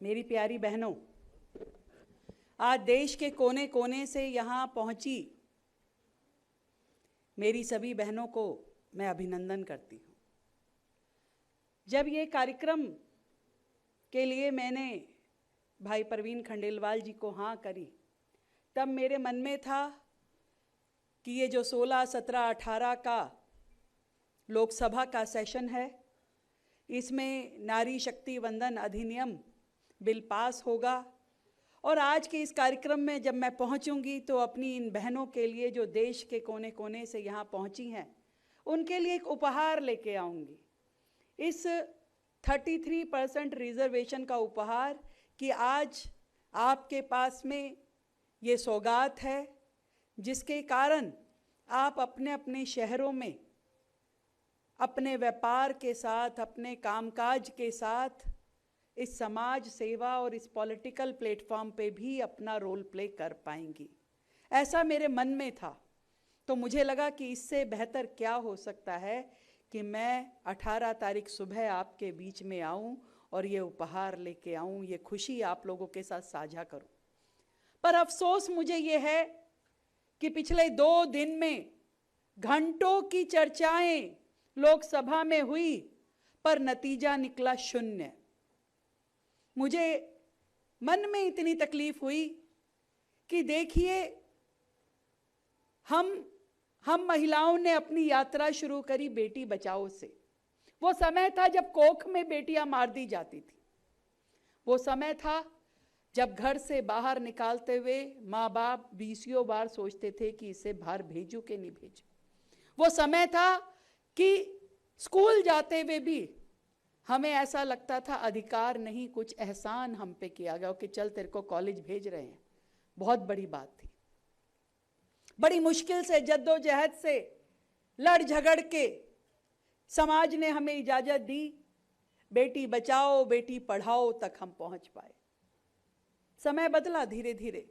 मेरी प्यारी बहनों, आज देश के कोने कोने से यहाँ पहुँची मेरी सभी बहनों को मैं अभिनंदन करती हूँ। जब ये कार्यक्रम के लिए मैंने भाई परवीन खंडेलवाल जी को हाँ करी, तब मेरे मन में था कि ये जो 16, 17, 18 का लोकसभा का सेशन है, इसमें नारी शक्ति वंदन अधिनियम बिल पास होगा और आज के इस कार्यक्रम में जब मैं पहुंचूंगी तो अपनी इन बहनों के लिए जो देश के कोने कोने से यहाँ पहुंची हैं, उनके लिए एक उपहार लेके आऊँगी। इस 33% रिजर्वेशन का उपहार कि आज आपके पास में ये सौगात है, जिसके कारण आप अपने अपने शहरों में अपने व्यापार के साथ, अपने कामकाज के साथ इस समाज सेवा और इस पॉलिटिकल प्लेटफॉर्म पे भी अपना रोल प्ले कर पाएंगी। ऐसा मेरे मन में था, तो मुझे लगा कि इससे बेहतर क्या हो सकता है कि मैं 18 तारीख सुबह आपके बीच में आऊं और ये उपहार लेके आऊं, ये खुशी आप लोगों के साथ साझा करूं। पर अफसोस मुझे ये है कि पिछले 2 दिन में घंटों की चर्चाएं लोकसभा में हुई, पर नतीजा निकला शून्य। मुझे मन में इतनी तकलीफ हुई कि देखिए, हम महिलाओं ने अपनी यात्रा शुरू करी बेटी बचाओ से। वो समय था जब कोख में बेटियां मार दी जाती थी। वो समय था जब घर से बाहर निकालते हुए माँ बाप 20 बार सोचते थे कि इसे बाहर भेजूं कि नहीं भेजूं। वो समय था कि स्कूल जाते हुए भी हमें ऐसा लगता था अधिकार नहीं, कुछ एहसान हम पे किया गया कि चल तेरे को कॉलेज भेज रहे हैं। बहुत बड़ी बात थी। बड़ी मुश्किल से जद्दोजहद से लड़ झगड़ के समाज ने हमें इजाजत दी, बेटी बचाओ बेटी पढ़ाओ तक हम पहुंच पाए। समय बदला धीरे धीरे।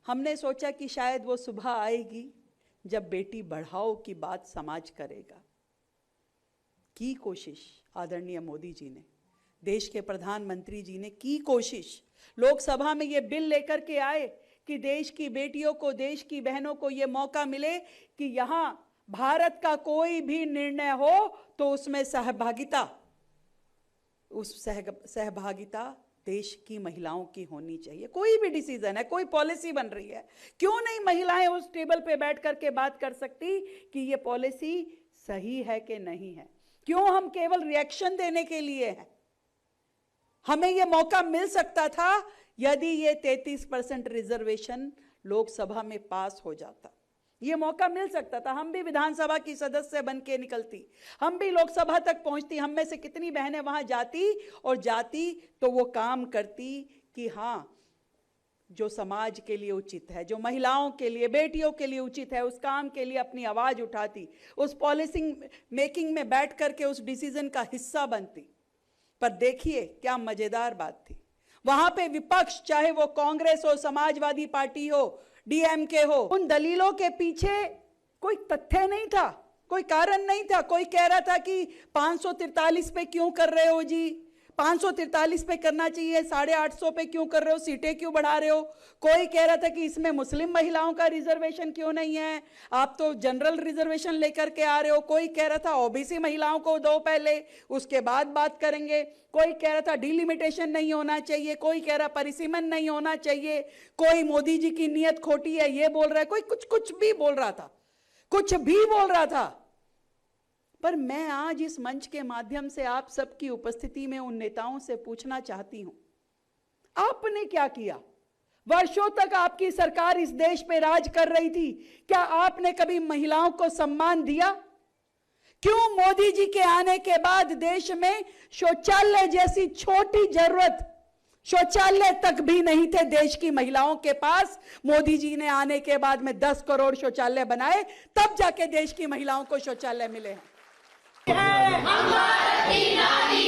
हमने सोचा कि शायद वो सुबह आएगी जब बेटी बढ़ाओ की बात समाज करेगा। की कोशिश आदरणीय मोदी जी ने, देश के प्रधानमंत्री जी ने की कोशिश। लोकसभा में ये बिल लेकर के आए कि देश की बेटियों को, देश की बहनों को ये मौका मिले कि यहाँ भारत का कोई भी निर्णय हो तो उसमें सहभागिता देश की महिलाओं की होनी चाहिए। कोई भी डिसीजन है, कोई पॉलिसी बन रही है, क्यों नहीं महिलाएं उस टेबल पे बैठ करके बात कर सकती कि ये पॉलिसी सही है कि नहीं है? क्यों हम केवल रिएक्शन देने के लिए हैं? हमें ये मौका मिल सकता था यदि ये 33% रिजर्वेशन लोकसभा में पास हो जाता। ये मौका मिल सकता था। हम भी विधानसभा की सदस्य बन के निकलती, हम भी लोकसभा तक पहुंचती। हम में से कितनी बहनें वहां जाती और जाती तो वो काम करती कि हाँ, जो समाज के लिए उचित है, जो महिलाओं के लिए, बेटियों के लिए उचित है, उस काम के लिए अपनी आवाज उठाती, उस पॉलिसी मेकिंग में बैठ करके उस डिसीजन का हिस्सा बनती। पर देखिए क्या मजेदार बात थी, वहां पे विपक्ष, चाहे वो कांग्रेस हो, समाजवादी पार्टी हो, डीएमके हो, उन दलीलों के पीछे कोई तथ्य नहीं था, कोई कारण नहीं था। कोई कह रहा था कि 543 पे क्यों कर रहे हो जी, 543 पे करना चाहिए, 850 पे क्यों कर रहे हो, सीटें क्यों बढ़ा रहे हो। कोई कह रहा था कि इसमें मुस्लिम महिलाओं का रिजर्वेशन क्यों नहीं है, आप तो जनरल रिजर्वेशन लेकर के आ रहे हो। कोई कह रहा था ओबीसी महिलाओं को दो पहले, उसके बाद बात करेंगे। कोई कह रहा था डिलिमिटेशन नहीं होना चाहिए, कोई कह रहा परिसीमन नहीं होना चाहिए, कोई मोदी जी की नीयत खोटी है ये बोल रहा है, कोई कुछ भी बोल रहा था, कुछ भी बोल रहा था। पर मैं आज इस मंच के माध्यम से आप सबकी उपस्थिति में उन नेताओं से पूछना चाहती हूं, आपने क्या किया? वर्षों तक आपकी सरकार इस देश पे राज कर रही थी, क्या आपने कभी महिलाओं को सम्मान दिया? क्यों मोदी जी के आने के बाद देश में शौचालय जैसी छोटी जरूरत, शौचालय तक भी नहीं थे देश की महिलाओं के पास? मोदी जी ने आने के बाद में 10 करोड़ शौचालय बनाए, तब जाके देश की महिलाओं को शौचालय मिले हैं। हमारी नारी